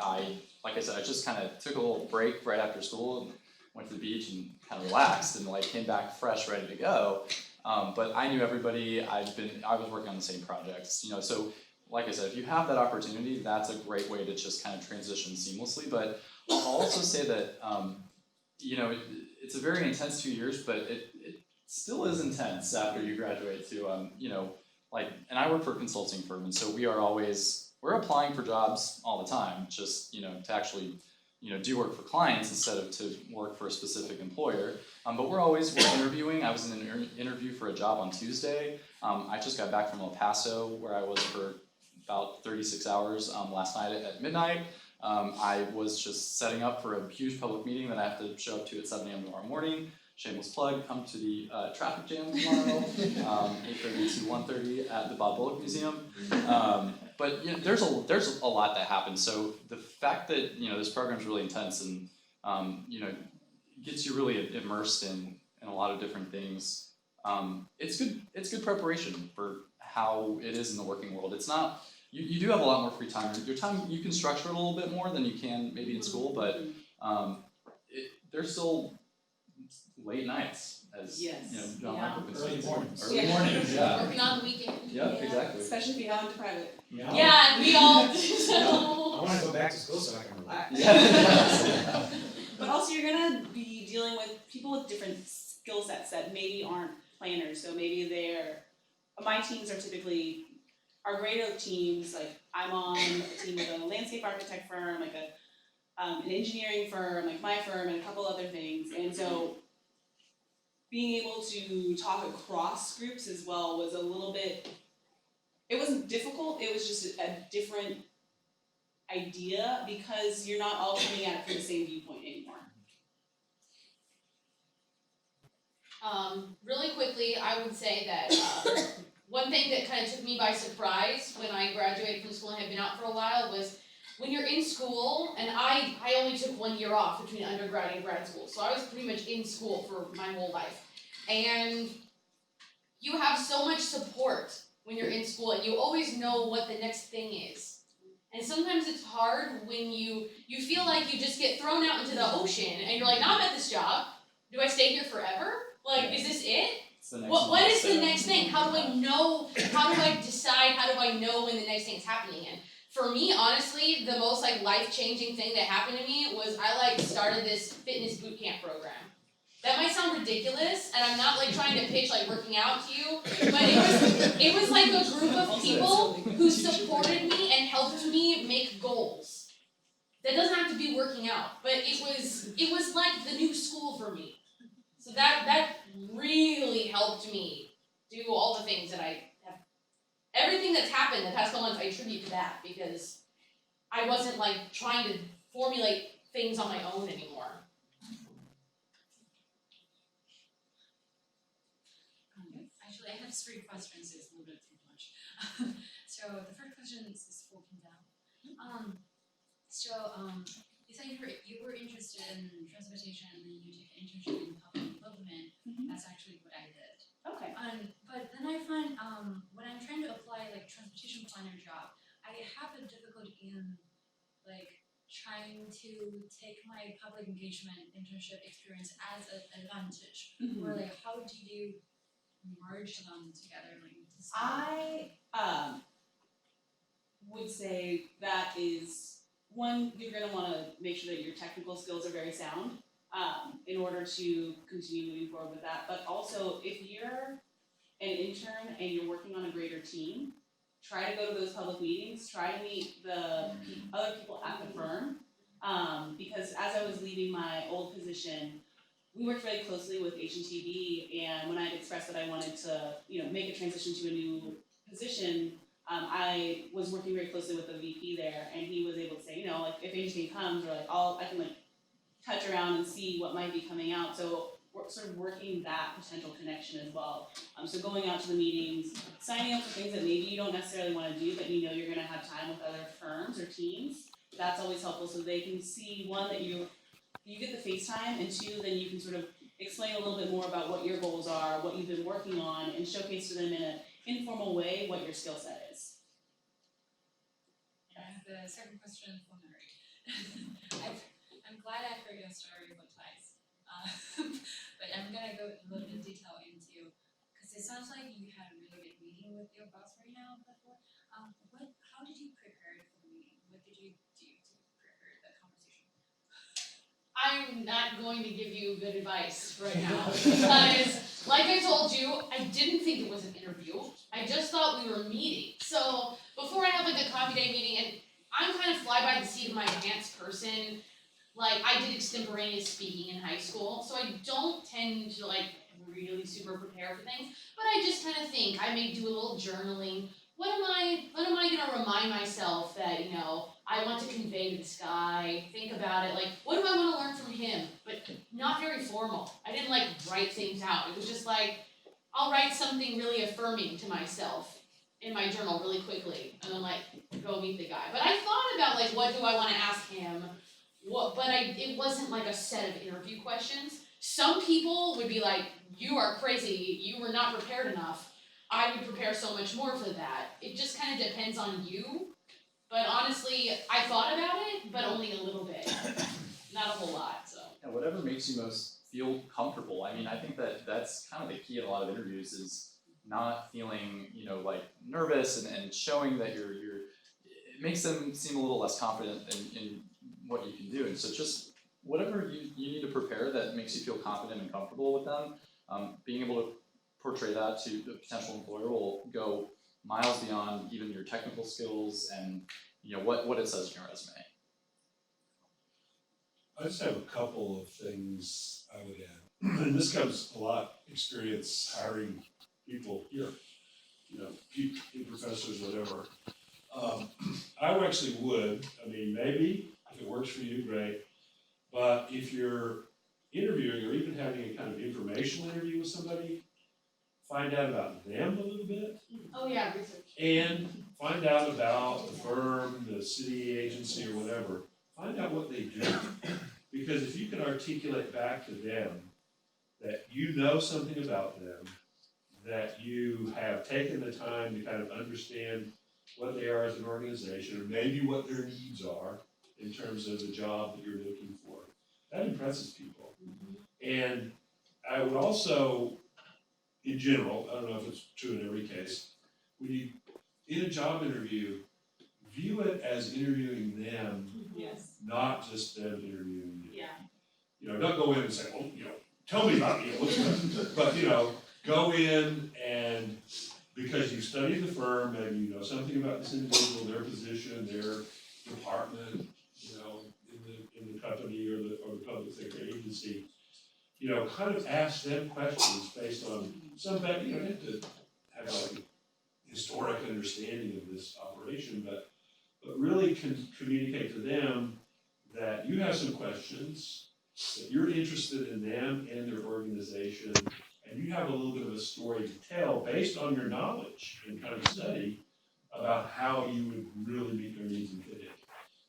like I said, I just kind of took a little break right after school and went to the beach and kind of relaxed and like came back fresh, ready to go. But I knew everybody. I was working on the same projects, you know. So, like I said, if you have that opportunity, that's a great way to just kind of transition seamlessly. But I'll also say that, you know, it's a very intense 2 years, but it still is intense after you graduate too. You know, like, and I work for a consulting firm, and so we're applying for jobs all the time, just, you know, to actually, you know, do work for clients instead of to work for a specific employer. But we're interviewing. I was in an interview for a job on Tuesday. I just got back from El Paso, where I was for about 36 hours last night at midnight. I was just setting up for a huge public meeting that I have to show up to at 7 a.m. tomorrow morning. Shameless plug, come to the traffic jam tomorrow, 8:30 to 1:30 at the Bob Bullock Museum. But you know, there's a lot that happens. So the fact that, you know, this program is really intense and you know, gets you really immersed in a lot of different things. It's good preparation for how it is in the working world. It's not, you do have a lot more free time. Your time, you can structure it a little bit more than you can maybe in school, but there's still late nights, as you know, John Michael can Early say. mornings. Early mornings, yeah. Working on the weekend. Yep, exactly. Especially if you go into private. Yeah, and we all do. I want to go back to school so I can relax. Yeah. But also you're gonna be dealing with people with different skill sets that maybe aren't planners. So maybe my teams are typically our greater teams. Like I'm on a team with a landscape architect firm, like an engineering firm, like my firm, and a couple other things. And so being able to talk across groups as well was a little bit, it wasn't difficult, it was just a different idea because you're not all coming at it from the same viewpoint anymore. Really quickly, I would say that one thing that kind of took me by surprise when I graduated from school and had been out for a while was when you're in school, and I only took 1 year off between undergrad and grad school, so I was pretty much in school for my whole life. And you have so much support when you're in school, and you always know what the next thing is. And sometimes it's hard when you feel like you just get thrown out into the ocean, and you're like, now I'm at this job. Do I stay here forever? Like, is this it? What is the next thing? How do I know? How do I decide? How do I know when the next thing is happening? And for me, honestly, the most like life-changing thing that happened to me was I started this fitness boot camp program. That might sound ridiculous, and I'm not like trying to pitch like working out to you, but it was like a group of people who supported me and helped me make goals. That doesn't have to be working out, but it was like the new school for me. So that really helped me do all the things that I have. Everything that's happened the past couple months, I attribute to that because I wasn't like trying to formulate things on my own anymore. Actually, I have 3 questions. It's a little bit too much. So the first question is for Kendal. You said you were interested in transportation and then you took an internship in public development. That's actually what I did. Okay. But then I find when I'm trying to apply like transportation planner job, I have a difficulty in like trying to take my public engagement internship experience as an advantage. Or like how do you merge them together? I would say that is one, you're going to want to make sure that your technical skills are very sound in order to continue moving forward with that. But also, if you're an intern and you're working on a greater team, try to go to those public meetings, try to meet the other people at the firm. Because as I was leaving my old position, we worked very closely with HNTB, and when I had expressed that I wanted to, make a transition to a new position, I was working very closely with the VP there, and he was able to say, if anything comes, or I can touch around and see what might be coming out. So we're sort of working that potential connection as well. So going out to the meetings, signing up for things that maybe you don't necessarily want to do, but you're going to have time with other firms or teams. That's always helpful, so they can see, one, that you get the face time, and two, then you can sort of explain a little bit more about what your goals are, what you've been working on, and showcase to them in an informal way what your skill set is. I have the second question for Mary. I'm glad I heard your story about ties, but I'm gonna go a little bit detail into, because it sounds like you had a really good meeting with your boss right now before. How did you prepare for the meeting? What did you do to prepare the conversation? I'm not going to give you good advice right now because, like I told you, I didn't think it was an interview. I just thought we were meeting. So before I have a coffee day meeting, and I'm kind of fly by the seat of my pants person. I did extemporaneous speaking in high school, so I don't tend to really super prepare for things. But I just kind of think I may do a little journaling. What am I gonna remind myself that I want to convey to this guy? Think about it. What do I want to learn from him? But not very formal. I didn't write things out. It was just I'll write something really affirming to myself in my journal really quickly, and then go meet the guy. But I thought about what do I want to ask him. It wasn't a set of interview questions. Some people would be you are crazy, you were not prepared enough. I would prepare so much more for that. It just kind of depends on you. But honestly, I thought about it, but only a little bit. Not a whole lot, so. And whatever makes you most feel comfortable. I mean, I think that's kind of the key in a lot of interviews is not feeling, nervous and showing that you're it makes them seem a little less confident in what you can do. And so just whatever you need to prepare that makes you feel confident and comfortable with them, being able to portray that to the potential employer will go miles beyond even your technical skills and what it says in your resume. I just have a couple of things I would add. And this comes a lot experience hiring people here, professors, whatever. I actually would, maybe if it works for you, great. But if you're interviewing or even having a kind of informational interview with somebody, find out about them a little bit. Oh yeah, research. And find out about the firm, the city agency or whatever. Find out what they do. Because if you can articulate back to them that you know something about them, that you have taken the time to kind of understand what they are as an organization, or maybe what their needs are in terms of the job that you're looking for, that impresses people. And I would also, in general, I don't know if it's true in every case, when you, in a job interview, view it as interviewing them, Yes. not just them interviewing you. Yeah. Don't go in and say, well, tell me about you, but go in and because you studied the firm, maybe you know something about this individual, their position, their department, in the company or the public sector agency, kind of ask them questions based on some background. You don't have to have a historic understanding of this operation, but really communicate to them that you have some questions, that you're interested in them and their organization, and you have a little bit of a story to tell based on your knowledge and kind of study about how you would really meet their needs and fit in.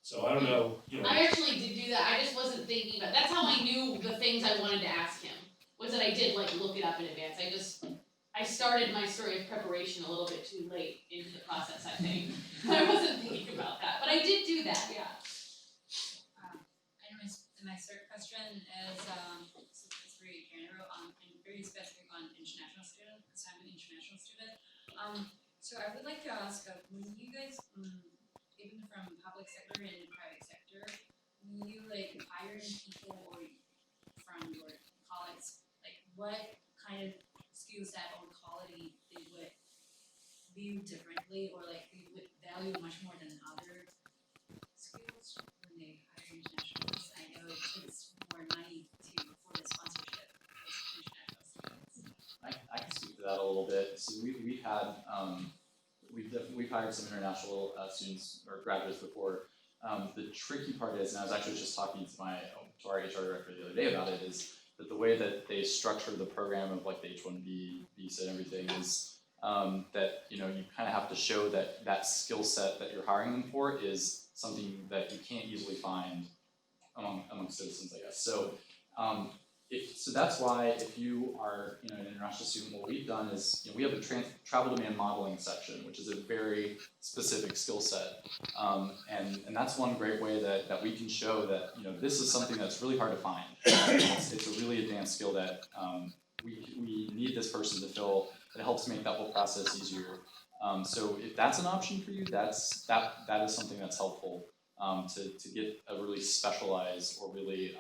So I don't know, I actually did do that. I just wasn't thinking about. That's how I knew the things I wanted to ask him. Was that I did look it up in advance. I started my story of preparation a little bit too late into the process, I think. I wasn't thinking about that, but I did do that. Yeah. And my third question is it's very general and very specific on international student, because I'm an international student. So I would like to ask, when you guys, even from public sector and private sector, we've had, we've hired some international students or graduates before. The tricky part is, and I was actually just talking to our HR director the other day about it, is that the way that they structure the program of like the H-1B visa and everything is that you kind of have to show that that skill set that you're hiring them for is something that you can't easily find among citizens, I guess. So so that's why if you are an international student, what we've done is we have a travel demand modeling section, which is a very specific skill set, and that's one great way that we can show that this is something that's really hard to find. It's a really advanced skill that we need this person to fill. It helps make that whole process easier. So if that's an option for you, that is something that's helpful to get a really specialized or really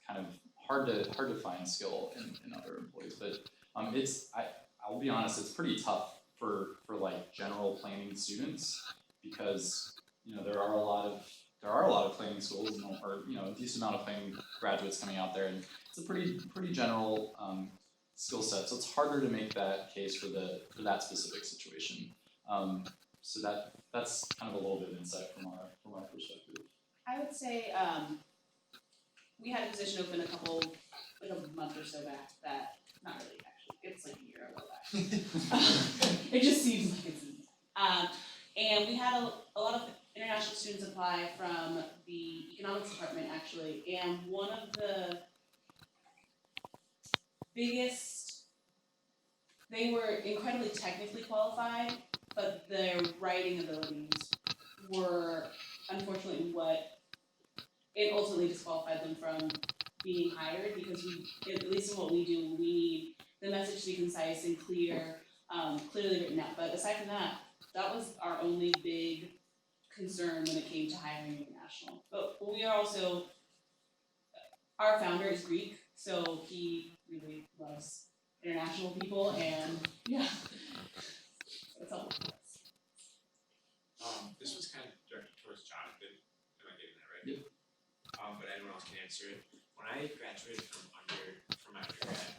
kind of hard to find skill in other employees. But I'll be honest, it's pretty tough for like general planning students because there are a lot of planning schools or a decent amount of planning graduates coming out there, and it's a pretty general skill set. So it's harder to make that case for that specific situation. So that's kind of a little bit of insight from our perspective. I would say we had a position open like a month or so back that, not really actually, it's like a year ago back. It just seems like it's, and we had a lot of international students apply from the economics department actually, and one of the biggest, they were incredibly technically qualified, but their writing abilities were unfortunately what it ultimately disqualified them from being hired, because we, at least in what we do, we need the message to be concise and clear, clearly written out. But aside from that, that was our only big concern when it came to hiring international. But we are also, our founder is Greek, so he really loves international people, and yeah, that's all. This was kind of directed towards Jonathan. Am I getting that right? Yep. But anyone else can answer it. When I graduated from my undergrad,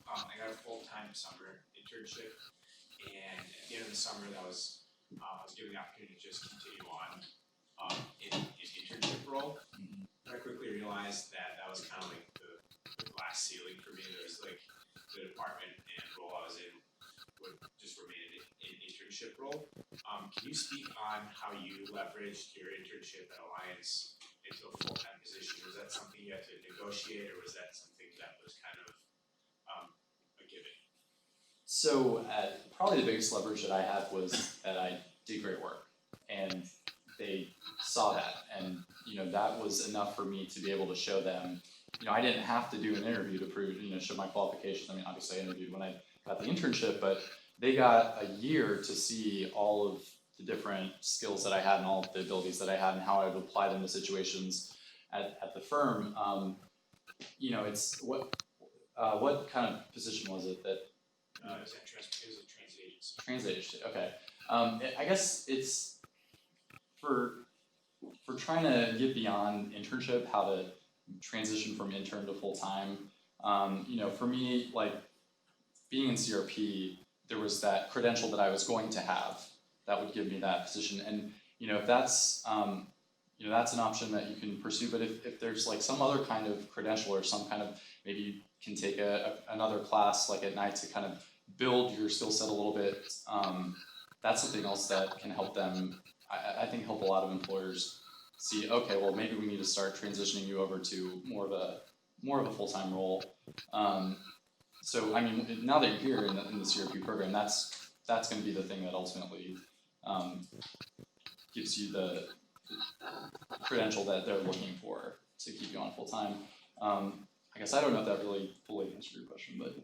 I got a full-time summer internship, and at the end of the summer, I was given the opportunity to just continue on in an internship role. But I quickly realized that was kind of like the glass ceiling for me. There was like the department and role I was in would just remain an internship role. Can you speak on how you leveraged your internship at Alliance into a full-time position? Was that something you had to negotiate, or was that something that was kind of a given? So probably the biggest leverage that I had was that I did great work, and they saw that, and that was enough for me to be able to show them. I didn't have to do an interview to prove, show my qualifications. I mean, obviously I interviewed when I got the internship, but they got a year to see all of the different skills that I had and all of the abilities that I had and how I would apply them to situations at the firm. It's what kind of position was it that? It was a transit agency. Transit agency, okay. I guess it's for trying to get beyond internship, how to transition from intern to full-time. For me, like being in CRP, there was that credential that I was going to have that would give me that position. And if that's that's an option that you can pursue. But if there's like some other kind of credential or some kind of, maybe you can take another class like at night to kind of build your skill set a little bit. That's something else that can help them. I think help a lot of employers see, okay, well maybe we need to start transitioning you over to more of a full-time role. So I mean, now that you're here in the CRP program, that's going to be the thing that ultimately gives you the credential that they're looking for to keep you on full-time. I guess I don't know if that really fully answered your question, but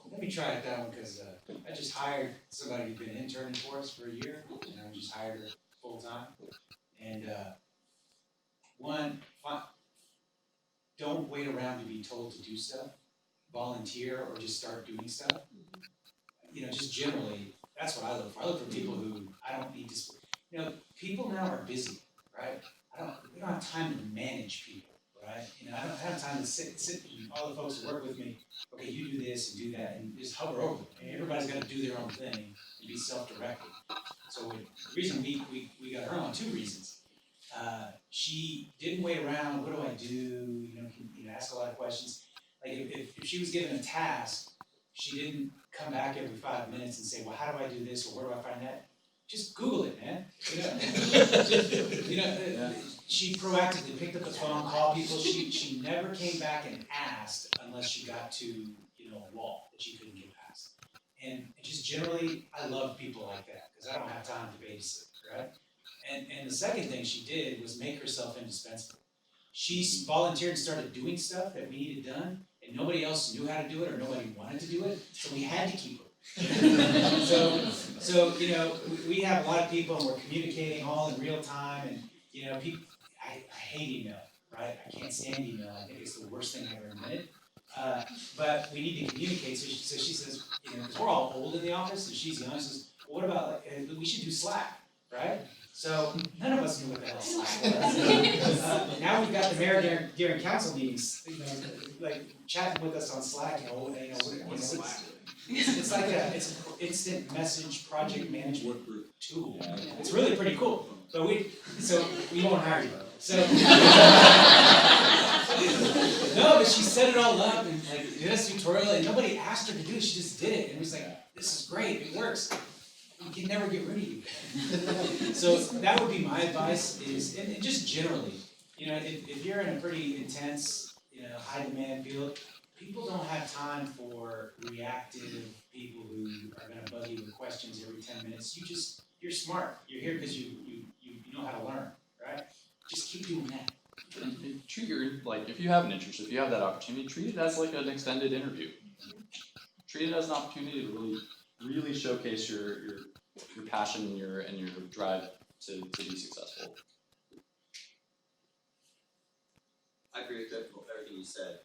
let me try it that one, because I just hired somebody who'd been interning for us for a year, and I just hired her full-time. And don't wait around to be told to do stuff. Volunteer or just start doing stuff. Just generally, that's what I look for. I look for people who I don't need to. People now are busy, right? We don't have time to manage people. right? You know, I don't have time to sit and all the folks who work with me, okay, you do this and do that, and just hover over them. And everybody's got to do their own thing and be self-directed. So the reason we got her on, 2 reasons. She didn't wait around, what do I do? You know, ask a lot of questions. Like if she was given a task, she didn't come back every 5 minutes and say, well, how do I do this, or where do I find that? Just Google it, man. She proactively picked up the phone, called people. She never came back and asked unless she got to, a wall that she couldn't get past. And just generally, I love people like that because I don't have time to babysit, right? And the second thing she did was make herself indispensable. She volunteered and started doing stuff that we needed done, and nobody else knew how to do it or nobody wanted to do it, so we had to keep her. so we have a lot of people and we're communicating all in real time, and people, I hate email, right? I can't stand email. I think it's the worst thing I've ever invented. But we need to communicate. So she says, because we're all old in the office and she's young, she says, well, what about we should do Slack, right? So none of us knew what the hell Slack was. Now we've got the mayor during council meetings, like chatting with us on Slack. It's like it's an instant message project management tool. It's really pretty cool. But we won't hire you. So no, but she set it all up and did a tutorial, and nobody asked her to do it. She just did it, and it was like, this is great. It works. We can never get rid of you. So that would be my advice. And just generally, if you're in a pretty intense, high demand field, people don't have time for reactive people who are going to bug you with questions every 10 minutes. You're smart. You're here because you know how to learn, right? Just keep doing that. And treat if you have an internship, you have that opportunity, treat it as like an extended interview. Treat it as an opportunity to really showcase your passion and your drive to be successful. I agree with everything you said,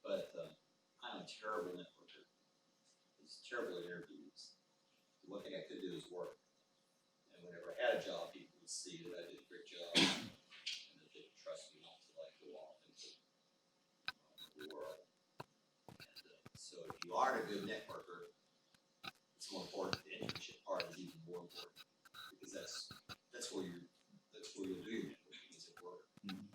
but I'm a terrible networker. It's terrible at interviews. The one thing I could do is work. And whenever I had a job, people would see that I did a great job and that they could trust me not to go off into the world. And so if you are a good networker, it's more important. The internship part is even more important because that's where you'll do your networking is at work. And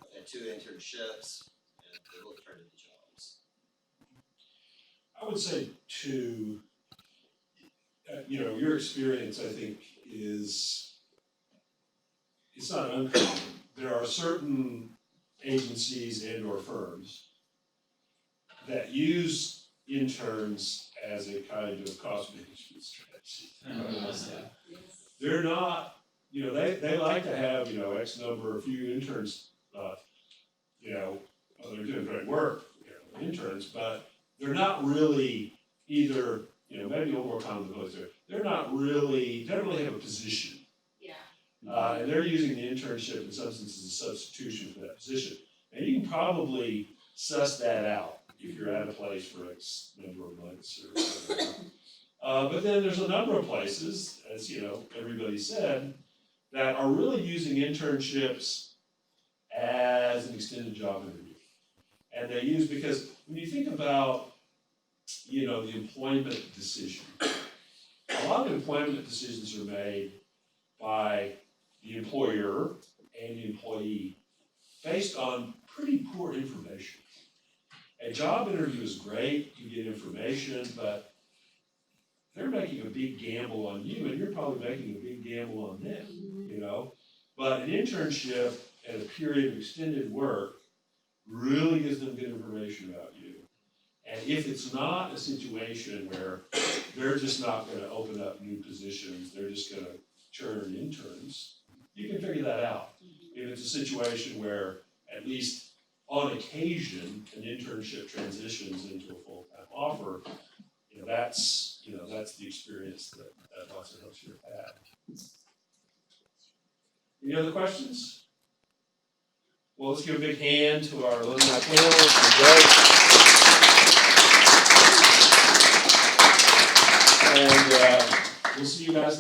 I've had 2 internships, and they both turned into jobs. I would say too, your experience, I think, it's not uncommon. There are certain agencies and or firms that use interns as a kind of cost management strategy. They're not, they like to have, X number, a few interns, they're doing great work, interns, but they're not really either, maybe a little more commonplace there, they don't really have a position. Yeah. And they're using the internship in some sense as a substitution for that position. And you can probably suss that out if you're at a place for X number of months or whatever. But then there's a number of places, as everybody said, that are really using internships as an extended job interview. And they use, because when you think about, the employment decision, a lot of employment decisions are made by the employer and the employee based on pretty poor information. A job interview is great, you get information, but they're making a big gamble on you, and you're probably making a big gamble on them, But an internship and a period of extended work really gives them good information about you. And if it's not a situation where they're just not going to open up new positions, they're just going to churn interns, you can figure that out. If it's a situation where, at least on occasion, an internship transitions into a full-time offer, that's the experience that lots of folks here have had. Any other questions? Well, let's give a big hand to our alumni panelists. And we'll see you guys